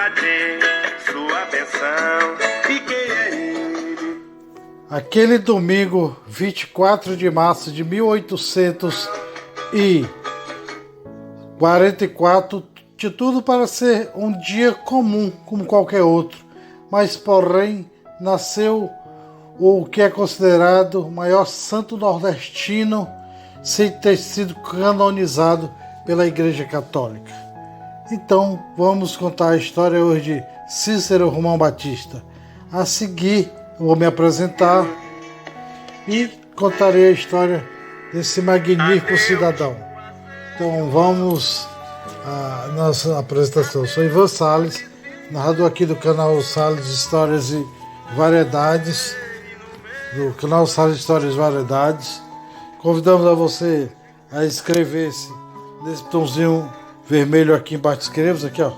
Padre, sua bênção, fiquei a ele. Aquele domingo, 24 de março de 1844, tinha tudo para ser um dia comum, como qualquer outro, mas porém nasceu o que é considerado o maior santo nordestino sem ter sido canonizado pela Igreja Católica. Então, vamos contar a história hoje de Cícero Romão Batista. A seguir, eu vou me apresentar e contarei a história desse magnífico cidadão. Então, vamos à nossa apresentação. Eu sou Ivan Salles, narrador aqui do canal Salles Histórias e Variedades, do canal Salles Histórias e Variedades. Convidamos a você a inscrever-se nesse botãozinho vermelho aqui embaixo. Inscreva-se aqui, ó.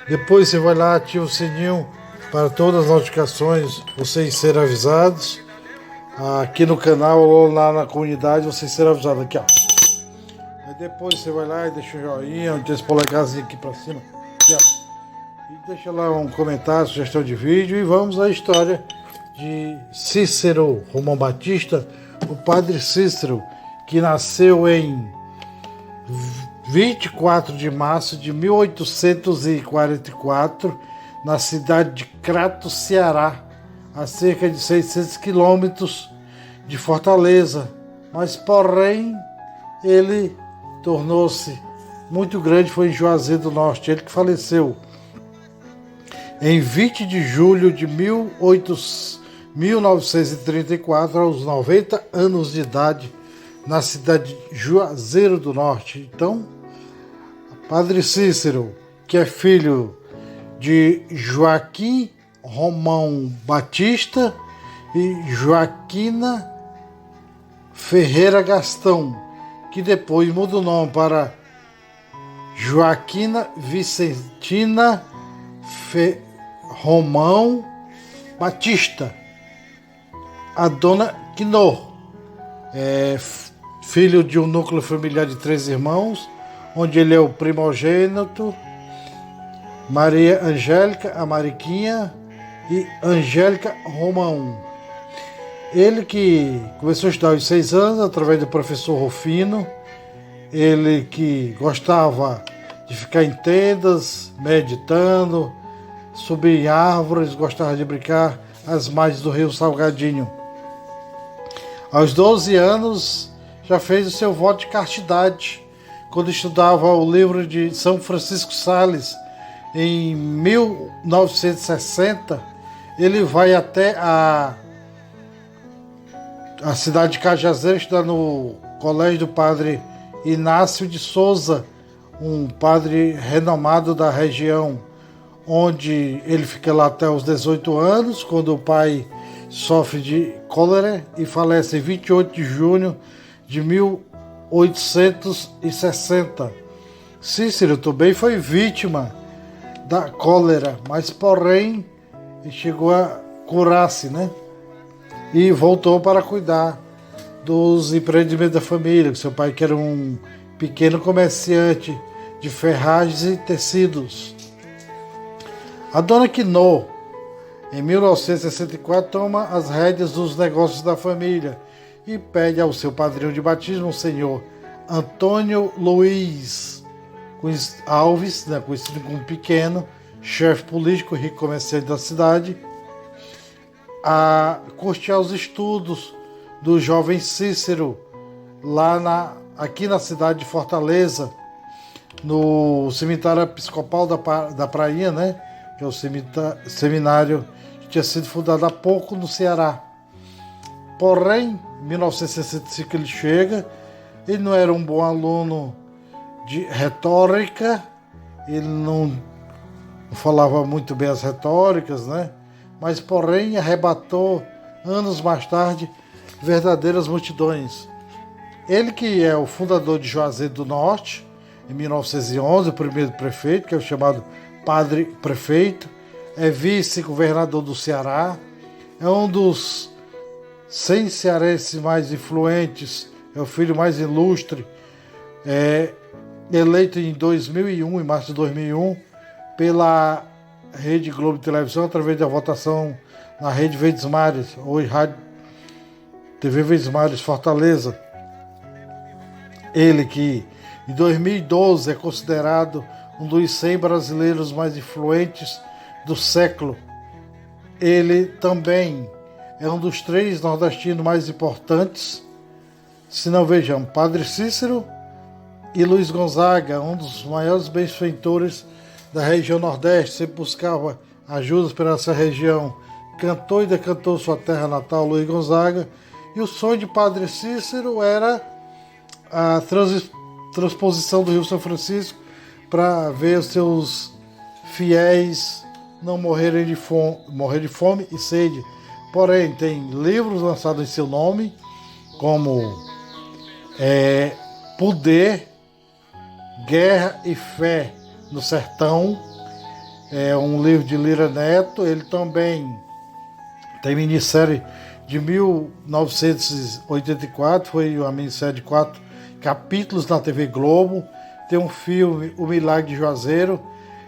Depois você vai lá, ativa o sininho para todas as notificações, vocês serem avisados. Aqui no canal ou lá na comunidade, vocês serão avisados aqui, ó. Aí depois você vai lá e deixa o joinha, onde tem esse polegarzinho aqui para cima. Aqui, ó. E deixa lá um comentário, sugestão de vídeo, e vamos à história de Cícero Romão Batista, o padre Cícero, que nasceu em 24 de março de 1844, na cidade de Crato, Ceará, a cerca de 600 quilômetros de Fortaleza. Mas, porém, ele tornou-se muito grande, foi em Juazeiro do Norte. Ele que faleceu em 20 de julho de 1934, aos 90 anos de idade, na cidade de Juazeiro do Norte. Então, Padre Cícero, que é filho de Joaquim Romão Batista e Joaquina Ferreira Gastão, que depois muda o nome para Joaquina Vicentina Romão Batista. A dona Quinô é filho de um núcleo familiar de 3 irmãos, onde ele é o primogênito. Maria Angélica, a Mariquinha, e Angélica Romão. Ele que começou a estudar aos 6 anos, através do professor Rufino. Ele que gostava de ficar em tendas, meditando, subir em árvores, gostava de brincar às margens do rio Salgadinho. Aos 12 anos, já fez o seu voto de castidade, quando estudava o livro de São Francisco Sales. Em 1960, ele vai até a cidade de Cajazeiro, estudar no colégio do padre Inácio de Souza, um padre renomado da região, onde ele fica lá até os 18 anos, quando o pai sofre de cólera e falece em 28 de junho de 1860. Cícero também foi vítima da cólera, mas porém chegou a curar-se, né? E voltou para cuidar dos empreendimentos da família. Seu pai, que era um pequeno comerciante de ferragens e tecidos. A dona Quinô, em 1964, toma as rédeas dos negócios da família e pede ao seu padrinho de batismo, o senhor Antônio Luiz Alves, né, conhecido como Pequeno, chefe político e rico comerciante da cidade, a custear os estudos do jovem Cícero aqui na cidade de Fortaleza, no cemitério episcopal da Prainha, né, que é o seminário que tinha sido fundado há pouco no Ceará. Porém, em 1965 ele chega. Ele não era um bom aluno de retórica, ele não falava muito bem as retóricas, né? Mas, porém, arrebatou, anos mais tarde, verdadeiras multidões. Ele que é o fundador de Juazeiro do Norte, em 1911, o primeiro prefeito, que é o chamado Padre Prefeito, é vice-governador do Ceará, é um dos 100 cearenses mais influentes, é o filho mais ilustre eleito em 2001, em março de 2001, pela Rede Globo de Televisão, através da votação na Rede Verdes Mares, hoje Rádio TV Verdes Mares Fortaleza. Ele que em 2012 é considerado um dos 100 brasileiros mais influentes do século. Ele também é um dos 3 nordestinos mais importantes. Se não, vejamos, Padre Cícero e Luiz Gonzaga, um dos maiores benfeitores da região Nordeste, sempre buscava ajudas para essa região. Cantou e decantou sua terra natal, Luiz Gonzaga, e o sonho de Padre Cícero era a transposição do Rio São Francisco para ver os seus fiéis não morrer de fome e sede. Porém, tem livros lançados em seu nome, como Poder, Guerra e Fé no Sertão, é um livro de Lira Neto. Ele também tem minissérie de 1984, foi uma minissérie de 4 capítulos na TV Globo. Tem um filme, O Milagre de Juazeiro,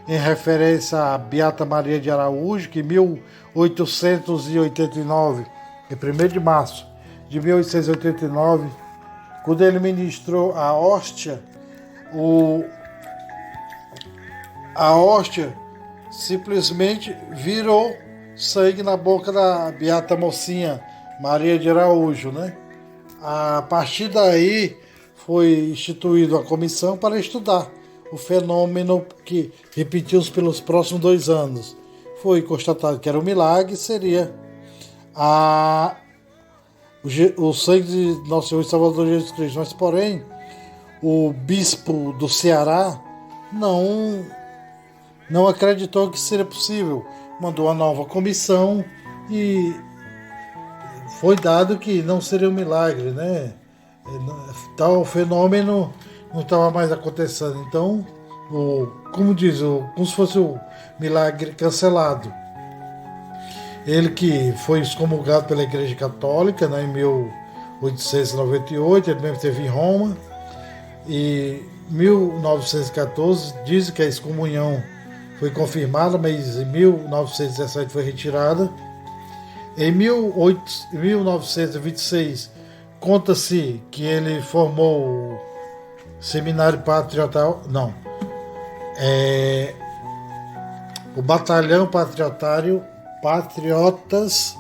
em referência a Beata Maria de Araújo, que em 1889, em 1º de março de 1889, quando ele ministrou a hóstia, a hóstia simplesmente virou sangue na boca da Beata Mocinha Maria de Araújo, né? A partir daí foi instituída a comissão para estudar o fenômeno, que repetiu-se pelos próximos 2 anos. Foi constatado que era um milagre, seria o sangue de Nosso Senhor e Salvador Jesus Cristo. Mas, porém, o bispo do Ceará não acreditou que seria possível. Mandou uma nova comissão e foi dado que não seria um milagre, né? Tal fenômeno não estava mais acontecendo. Então, como se fosse o milagre cancelado. Ele que foi excomulgado pela Igreja Católica, né, em 1898, ele mesmo esteve em Roma. E em 1914 diz que a excomunhão foi confirmada, mas em 1917 foi retirada. Em 1926 conta-se que ele formou o Seminário Patriotal, o Batalhão Patriotas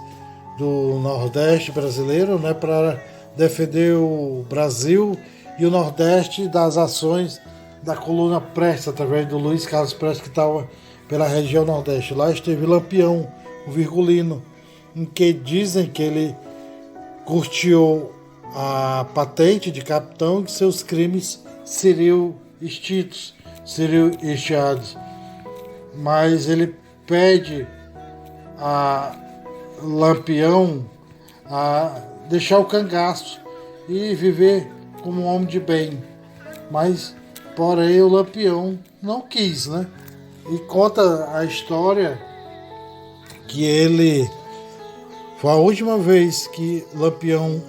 do Nordeste brasileiro, né, para defender o Brasil e o Nordeste das ações da coluna Prestes, através do Luiz Carlos Prestes, que estava pela região Nordeste. Lá esteve Lampião, o Virgulino, em que dizem que ele custeou a patente de capitão e que seus crimes seriam extintos, seriam expiados. Mas ele pede a Lampião a deixar o cangaço e viver como um homem de bem. Mas, porém, o Lampião não quis, né? E conta a história que ele foi a última vez que Lampião,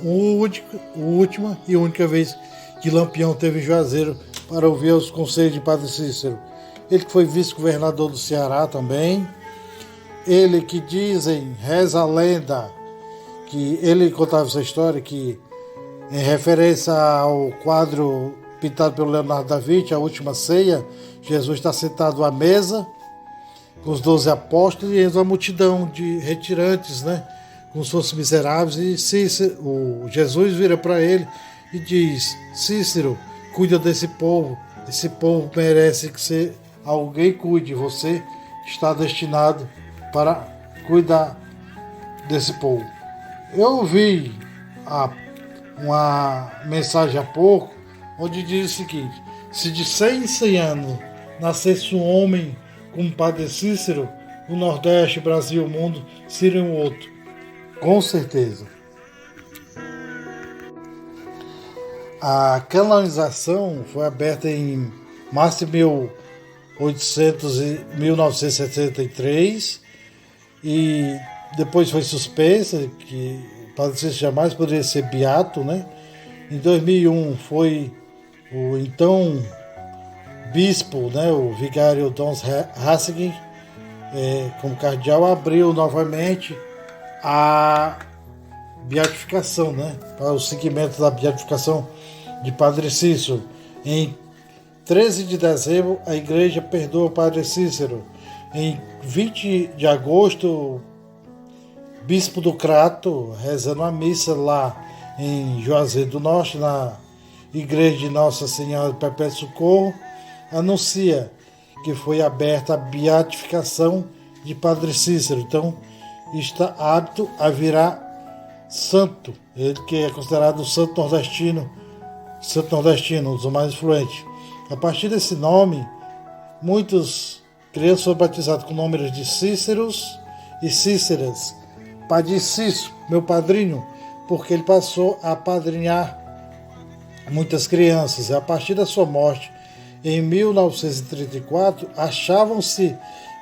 última e única vez que Lampião teve em Juazeiro para ouvir os conselhos de Padre Cícero. Ele que foi vice-governador do Ceará também. Ele que dizem, reza a lenda, que ele contava essa história, que em referência ao quadro pintado pelo Leonardo da Vinci, A Última Ceia, Jesus está sentado à mesa com os 12 apóstolos e entra uma multidão de retirantes, né, como se fossem miseráveis, e Jesus vira para ele e diz: Cícero, cuida desse povo, esse povo merece que alguém cuide, você está destinado para cuidar desse povo. Eu ouvi uma mensagem há pouco, onde diz o seguinte: se de 100 em 100 anos nascesse um homem como Padre Cícero, o Nordeste, o Brasil, o mundo seria um outro. Com certeza. A canonização foi aberta em março de 1973 e depois foi suspensa, que Padre Cícero jamais poderia ser beato, né? Em 2001 foi o então bispo, né, o vigário Dom Hassig, como cardeal, abriu novamente a beatificação, né, para o seguimento da beatificação de Padre Cícero. Em 13 de dezembro, a igreja perdoa o Padre Cícero. Em 20 de agosto, bispo do Crato, rezando a missa lá em Juazeiro do Norte, na igreja de Nossa Senhora do Perpétuo Socorro, anuncia que foi aberta a beatificação de Padre Cícero. Então, está apto a virar santo, ele que é considerado o santo nordestino, um dos mais influentes. A partir desse nome, muitos crianças foram batizados com nomes de Cíceros e Cíceras. Padre Cícero, meu padrinho, porque ele passou a apadrinhar muitas crianças. A partir da sua morte, em 1934, achavam-se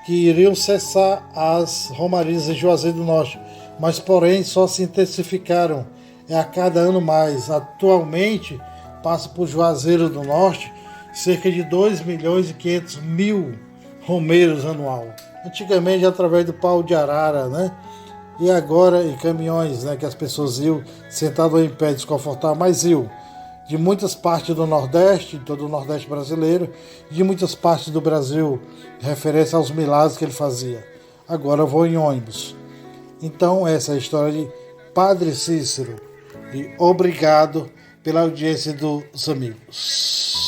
que iriam cessar as romarias em Juazeiro do Norte, mas porém só se intensificaram a cada ano mais. Atualmente, passa por Juazeiro do Norte cerca de 2.500.000 romeiros anual. Antigamente, através do pau de arara, né? E agora em caminhões, né, que as pessoas iam sentado em pé desconfortável, mas iam de muitas partes do Nordeste, todo o Nordeste brasileiro, de muitas partes do Brasil, referência aos milagres que ele fazia. Agora eu vou em ônibus. Então essa é a história de Padre Cícero. E obrigado pela audiência dos amigos.